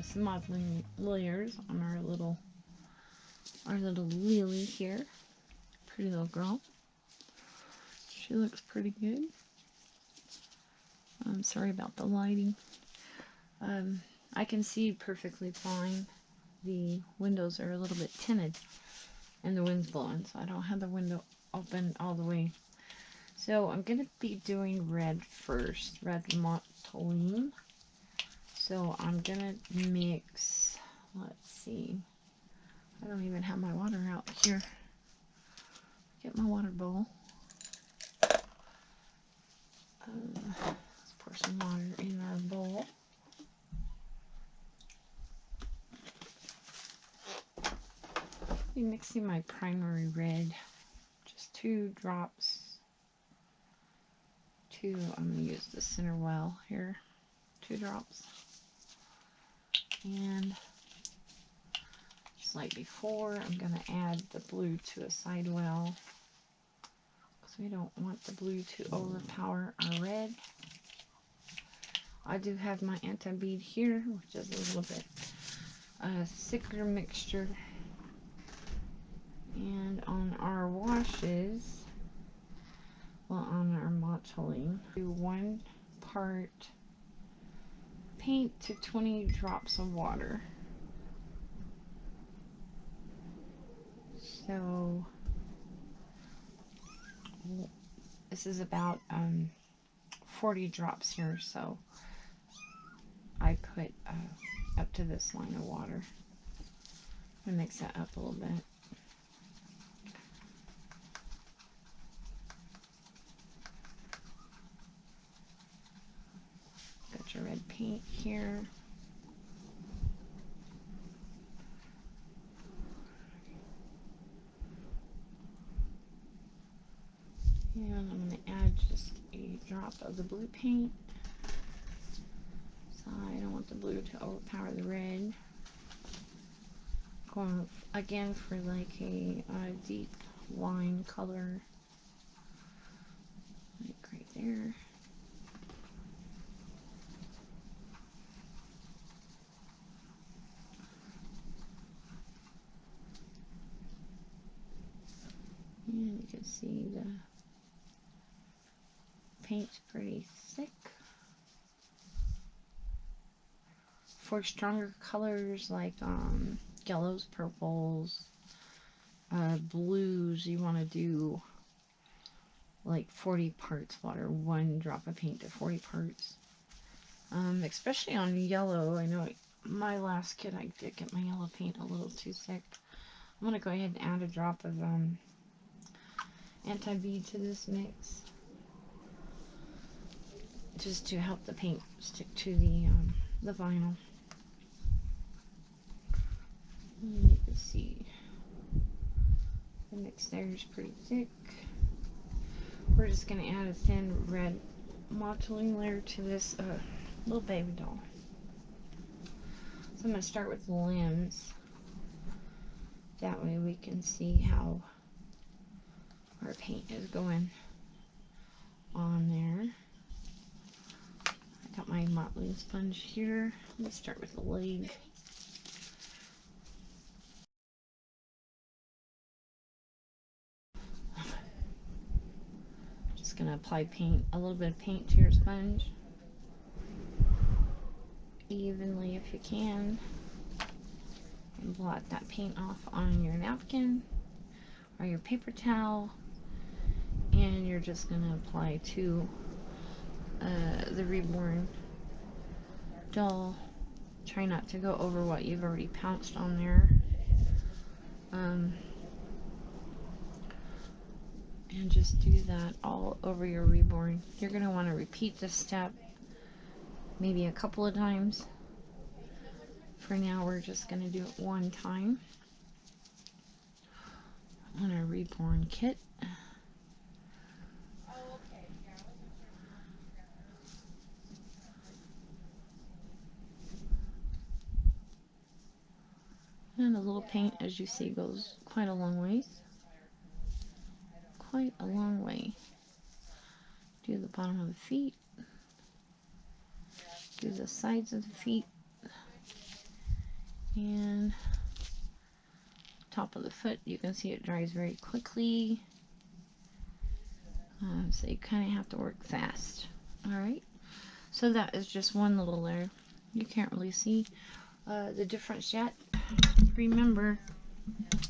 some mottling layers on our little Lily here. Pretty little girl. She looks pretty good. I'm sorry about the lighting. I can see perfectly fine. The windows are a little bit tinted and the wind's blowing, so I don't have the window open all the way. So I'm going to be doing red first, red mottling. So I'm going to mix, let's see, I don't even have my water out here. Get my water bowl. Let's pour some water in our bowl. I'll be mixing my primary red, just 2 drops. I'm going to use the center well here, 2 drops. And just like before, I'm going to add the blue to a side well, because we don't want the blue to overpower our red. I do have my anti-bead here, which is a little bit thicker mixture. And on our washes, well, on our mottling, do 1 part paint to 20 drops of water. So this is about 40 drops here, so I put up to this line of water. I'm gonna mix that up a little bit. Got your red paint here. And I'm going to add just a drop of the blue paint. So I don't want the blue to overpower the red. Going again for like a deep wine color. Like right there. And you can see the paint's pretty thick. For stronger colors like yellows, purples, blues, you want to do like 40 parts water, 1 drop of paint to 40 parts. Especially on yellow, I know my last kit I did get my yellow paint a little too thick. I'm going to go ahead and add a drop of anti-bead to this mix, just to help the paint stick to the vinyl. And you can see the mix there is pretty thick. We're just going to add a thin red mottling layer to this little baby doll. So I'm going to start with the limbs. That way we can see how our paint is going on there. I got my mottling sponge here. Let me start with the leg. Just going to apply paint, a little bit of paint to your sponge. Evenly if you can. And blot that paint off on your napkin or your paper towel. And you're just going to apply to the reborn doll. Try not to go over what you've already pounced on there. And just do that all over your reborn. You're going to want to repeat this step maybe a couple of times. For now, we're just going to do it 1 time on our reborn kit. And a little paint, as you see, goes quite a long ways. Quite a long way. Do the bottom of the feet. Do the sides of the feet. And top of the foot, you can see it dries very quickly. So you kind of have to work fast. Alright, so that is just one little layer. You can't really see the difference yet. Remember,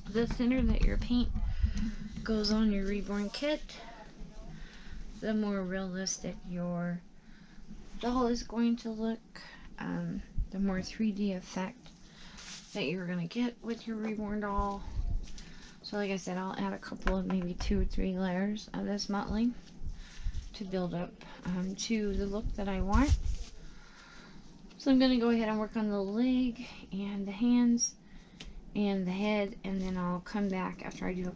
the thinner that your paint goes on your Reborn kit, the more realistic your doll is going to look, the more 3D effect that you're going to get with your Reborn doll. So like I said, I'll add a couple of maybe 2 or 3 layers of this mottling to build up to the look that I want. So I'm going to go ahead and work on the leg and the hands and the head, and then I'll come back after I do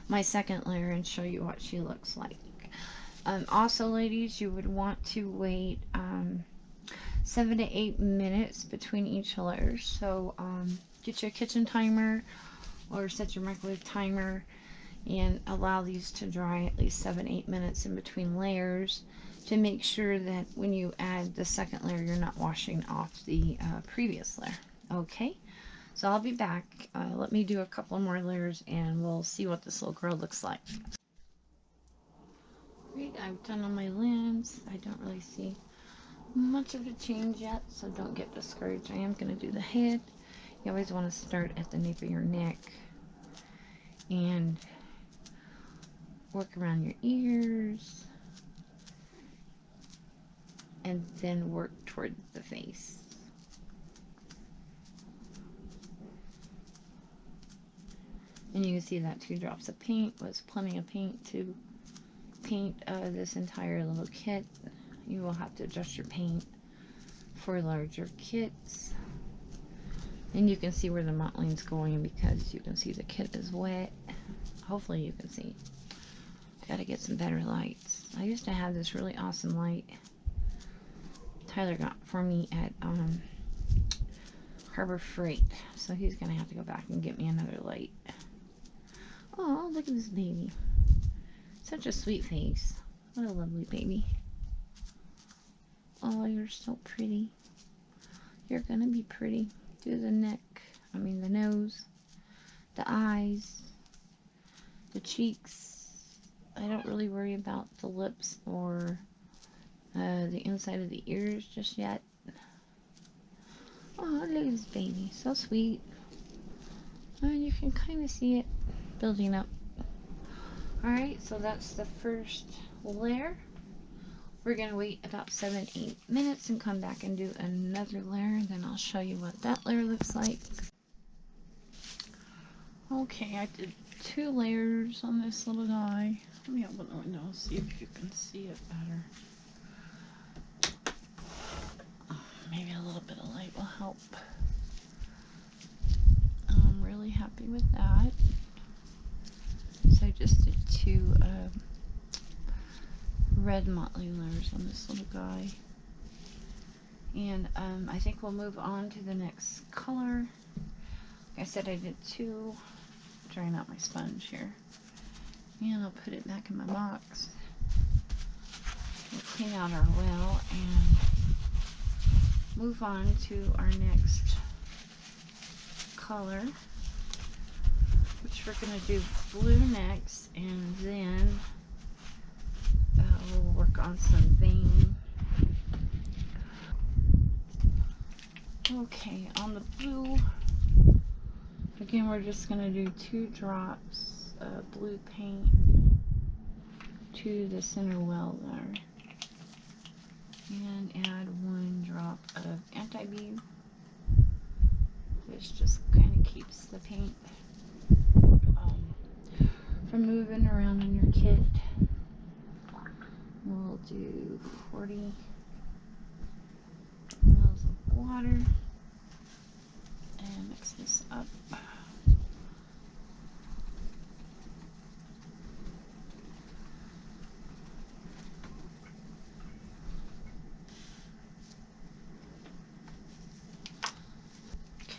my second layer and show you what she looks like. Also, ladies, you would want to wait 7 to 8 minutes between each layer. So get your kitchen timer or set your microwave timer and allow these to dry at least 7-8 minutes in between layers to make sure that when you add the second layer, you're not washing off the previous layer. Okay, so I'll be back. Let me do a couple more layers and we'll see what this little girl looks like. Great, I've done on my limbs. I don't really see much of a change yet, so don't get discouraged. I am going to do the head. You always want to start at the nape of your neck and work around your ears and then work toward the face. And you can see that 2 drops of paint was plenty of paint to paint this entire little kit. You will have to adjust your paint for larger kits. And you can see where the mottling's going because you can see the kit is wet. Hopefully you can see. Gotta get some better lights. I used to have this really awesome light Tyler got for me at Harbor Freight. So he's gonna have to go back and get me another light. Oh, look at this baby. Such a sweet face. What a lovely baby. Oh, you're so pretty. You're gonna be pretty. Do the neck. I mean the nose. The eyes. The cheeks. I don't really worry about the lips or the inside of the ears just yet. Oh, look at this baby. So sweet. And you can kind of see it building up. Alright, so that's the first layer. We're going to wait about 7-8 minutes and come back and do another layer. And then I'll show you what that layer looks like. Okay, I did 2 layers on this little guy. Let me open the window and see if you can see it better. Oh, maybe a little bit of light will help. I'm really happy with that. So I just did 2 red mottling layers on this little guy. And I think we'll move on to the next color. Like I said, I did 2. Drying out my sponge here. And I'll put it back in my box. We'll clean out our well and move on to our next color, which we're going to do blue next, and then we'll work on some vein. Okay, on the blue, again, we're just going to do 2 drops of blue paint to the center well there. And add 1 drop of anti-bead. This just kind of keeps the paint from moving around in your kit. We'll do 40 mils of water and mix this up.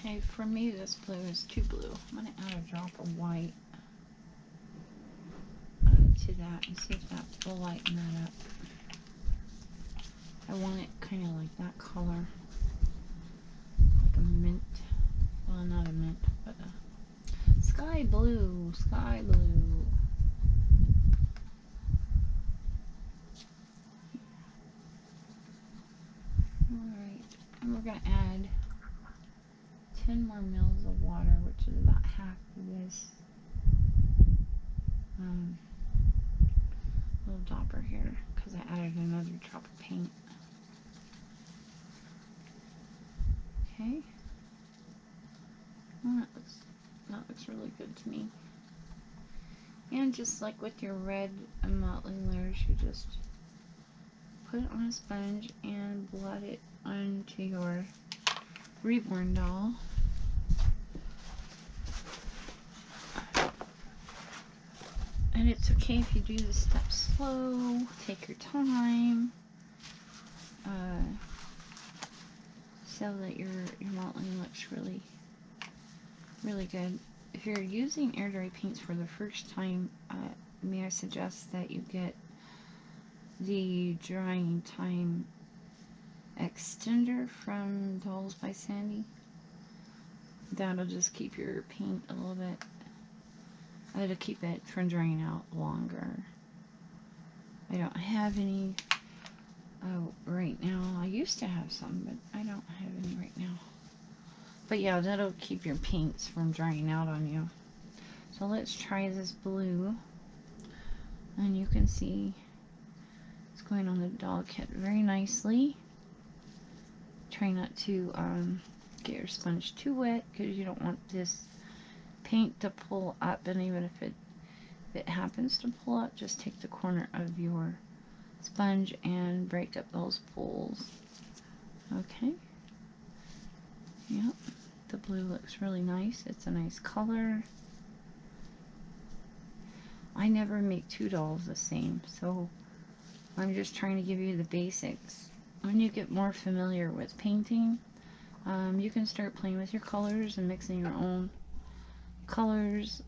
Okay, for me this blue is too blue. I'm going to add a drop of white to that and see if that will lighten that up. I want it kind of like that color, like a mint. sky blue, sky blue. Alright, and we're going to add 10 more mils of water, which is about half of this little dropper here, because I added another drop of paint. Okay. Well, that looks really good to me. And just like with your red mottling layers, you just put it on a sponge and blot it onto your reborn doll. And it's okay if you do the steps slow, take your time, so that your mottling looks really, really good. If you're using air dry paints for the first time, may I suggest that you get the drying time extender from Dolls by Sandie. That'll just keep your paint a little bit, it'll keep it from drying out longer. I don't have any right now. I used to have some, but I don't have any right now. But yeah, that'll keep your paints from drying out on you. So let's try this blue. And you can see it's going on the doll kit very nicely. Try not to get your sponge too wet, because you don't want this paint to pull up. And even if it happens to pull up, just take the corner of your sponge and break up those pools. Okay. Yep. The blue looks really nice. It's a nice color. I never make two dolls the same, so I'm just trying to give you the basics. When you get more familiar with painting, you can start playing with your colors and mixing your own colors,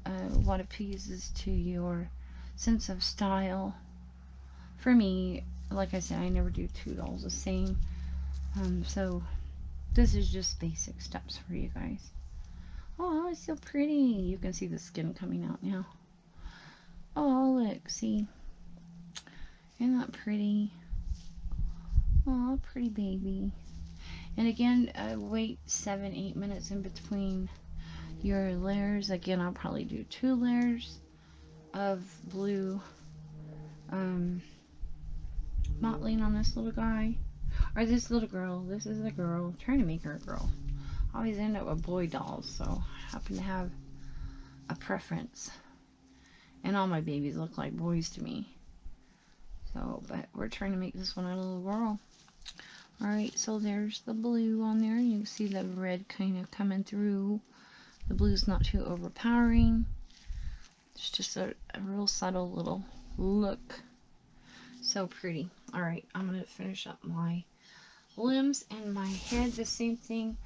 what appeases to your sense of style. For me, like I said, I never do two dolls the same, so this is just basic steps for you guys. Oh, it's so pretty. You can see the skin coming out now. Oh, look, see? Isn't that pretty? Oh, pretty baby. And again, wait 7-8 minutes in between your layers. Again, I'll probably do 2 layers of blue mottling on this little guy. Or this little girl. This is a girl. I'm trying to make her a girl. I always end up with boy dolls, so I happen to have a preference. And all my babies look like boys to me. So, but we're trying to make this one a little girl. Alright, so there's the blue on there. You can see the red kind of coming through. The blue's not too overpowering. It's just a real subtle little look. So pretty. Alright, I'm going to finish up my limbs and my head. The same thing.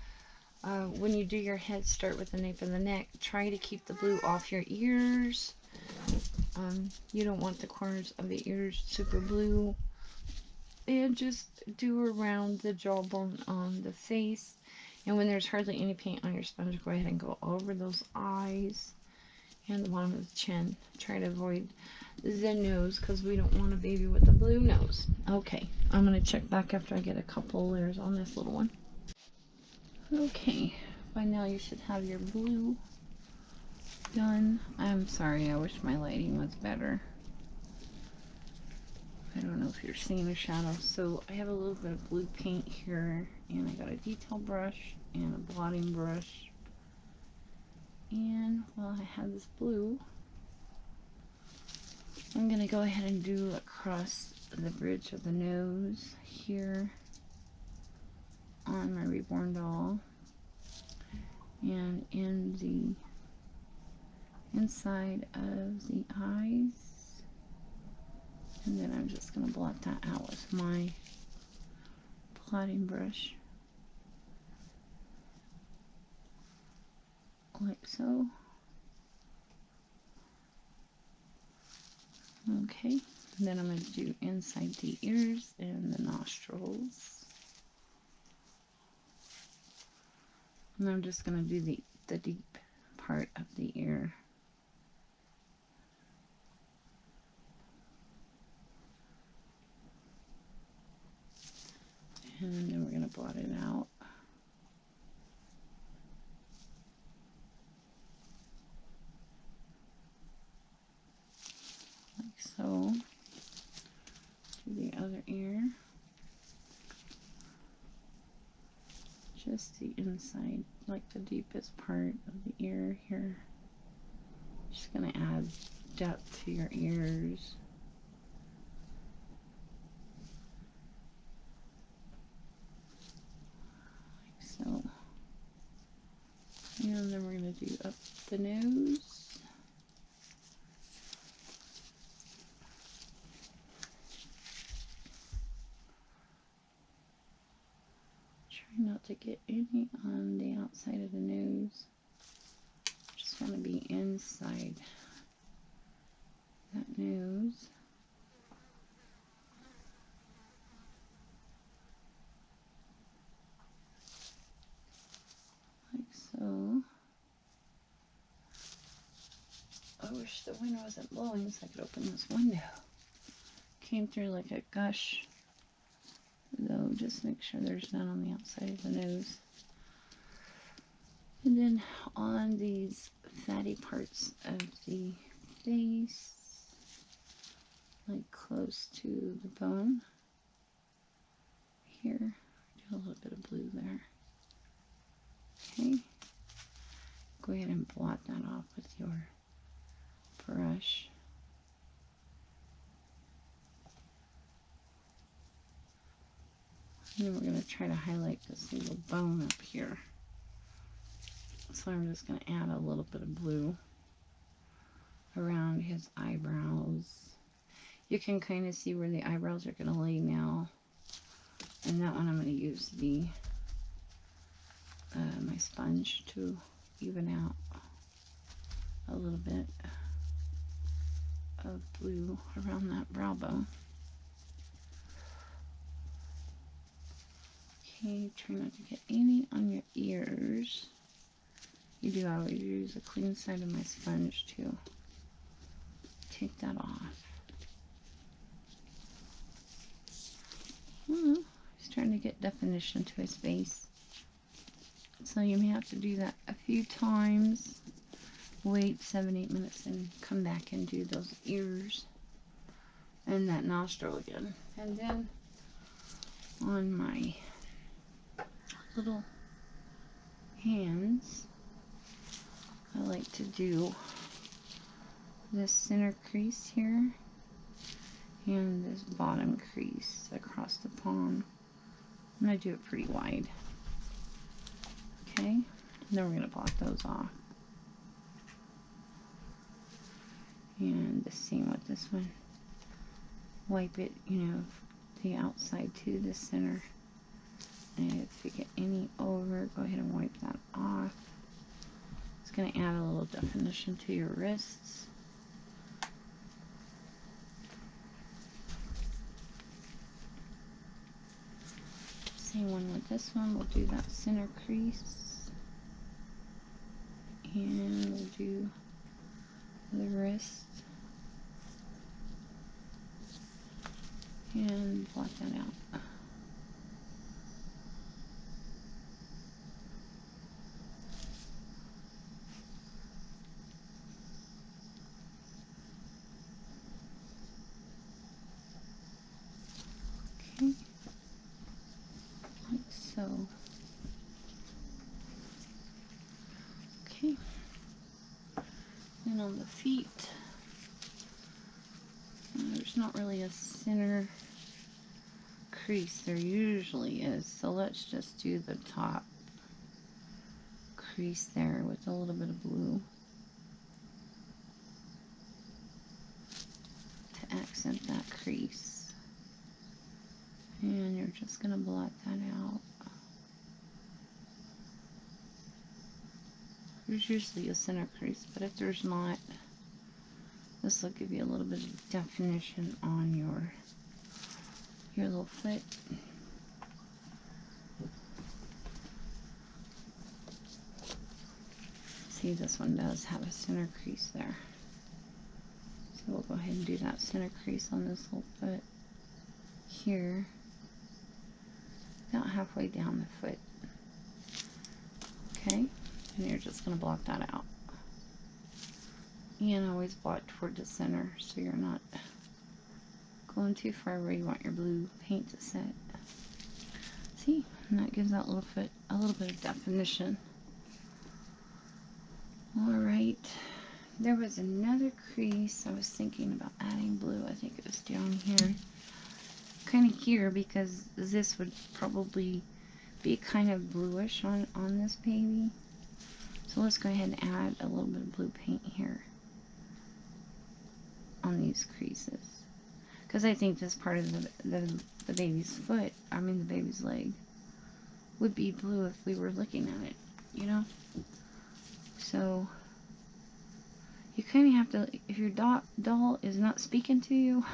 When you do your head, start with the nape of the neck. Try to keep the blue off your ears. You don't want the corners of the ears super blue. And just do around the jawbone on the face. And when there's hardly any paint on your sponge, go ahead and go over those eyes and the bottom of the chin. Try to avoid the nose, because we don't want a baby with a blue nose. Okay, I'm going to check back after I get a couple layers on this little one. Okay, by now you should have your blue done. I'm sorry, I wish my lighting was better. I don't know if you're seeing the shadow. So I have a little bit of blue paint here, and I got a detail brush and a blotting brush. And while I have this blue, I'm going to go ahead and do across the bridge of the nose here on my reborn doll, and in the inside of the eyes, and then I'm just going to blot that out with my blotting brush, like so. Okay, and then I'm going to do inside the ears and the nostrils. And I'm just going to do the deep part of the ear And then we're going to blot it out. Like so. Do the other ear. Just the inside, like the deepest part of the ear here. Just going to add depth to your ears. Like so. And then we're going to do up the nose. Try not to get any on the outside of the nose. Just want to be inside that nose. Like so. I wish the wind wasn't blowing so I could open this window. Came through like a gush. Though, just make sure there's none on the outside of the nose. And then on these fatty parts of the face, like close to the bone, here, do a little bit of blue there. Okay, go ahead and blot that off with your brush. And then we're going to try to highlight this little bone up here. So I'm just going to add a little bit of blue around his eyebrows. You can kind of see where the eyebrows are going to lay now. And that one I'm going to use the my sponge to even out a little bit of blue around that brow bone. Okay, try not to get any on your ears. You do always use a clean side of my sponge to take that off. He's trying to get definition to his face. So you may have to do that a few times. Wait 7-8 minutes and come back and do those ears and that nostril again. And then on my little hands, I like to do this center crease here and this bottom crease across the palm. I'm going to do it pretty wide. Okay, and then we're going to blot those off. And the same with this one. Wipe it, you know, the outside to the center. And if you get any over, go ahead and wipe that off. It's going to add a little definition to your wrists. Same one with this one. We'll do that center crease. And we'll do the wrist. And blot that out. Okay, like so. Okay, and on the feet, there's not really a center crease. There usually is, so let's just do the top crease there with a little bit of blue to accent that crease. And you're just going to blot that out. There's usually a center crease, but if there's not, this will give you a little bit of definition on your little foot. See, this one does have a center crease there. So we'll go ahead and do that center crease on this little foot here. about halfway down the foot. Okay, and you're just going to block that out. And always block toward the center so you're not going too far where you want your blue paint to set. See, and that gives that little foot a little bit of definition. Alright, there was another crease I was thinking about adding blue. I think it was down here. Kind of here, because this would probably be kind of bluish on this baby. So let's go ahead and add a little bit of blue paint here on these creases. Because I think this part of the baby's foot, I mean the baby's leg, would be blue if we were looking at it, you know? So you kind of have to, if your doll is not speaking to you,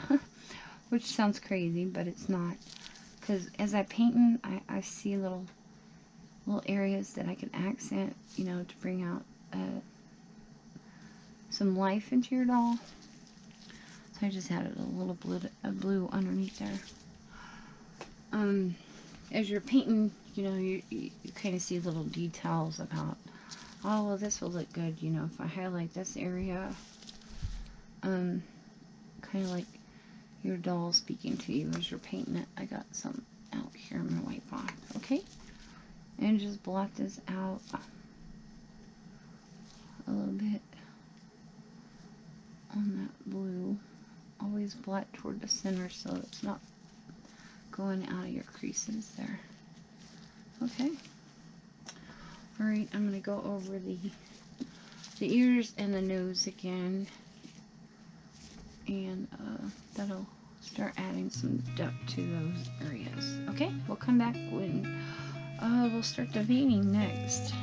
which sounds crazy, but it's not. Because as I paint, I see little areas that I can accent, you know, to bring out some life into your doll. So I just added a little blue underneath there. As you're painting, you know, you kind of see little details about, oh, well, this will look good, you know, if I highlight this area. Kind of like your doll speaking to you as you're painting it. I got some out here I'm going to wipe off, okay? And just blot this out a little bit on that blue. Always blot toward the center so it's not going out of your creases there. Okay. Alright, I'm going to go over the ears and the nose again. And that'll start adding some depth to those areas. Okay, we'll come back when we'll start the veining next.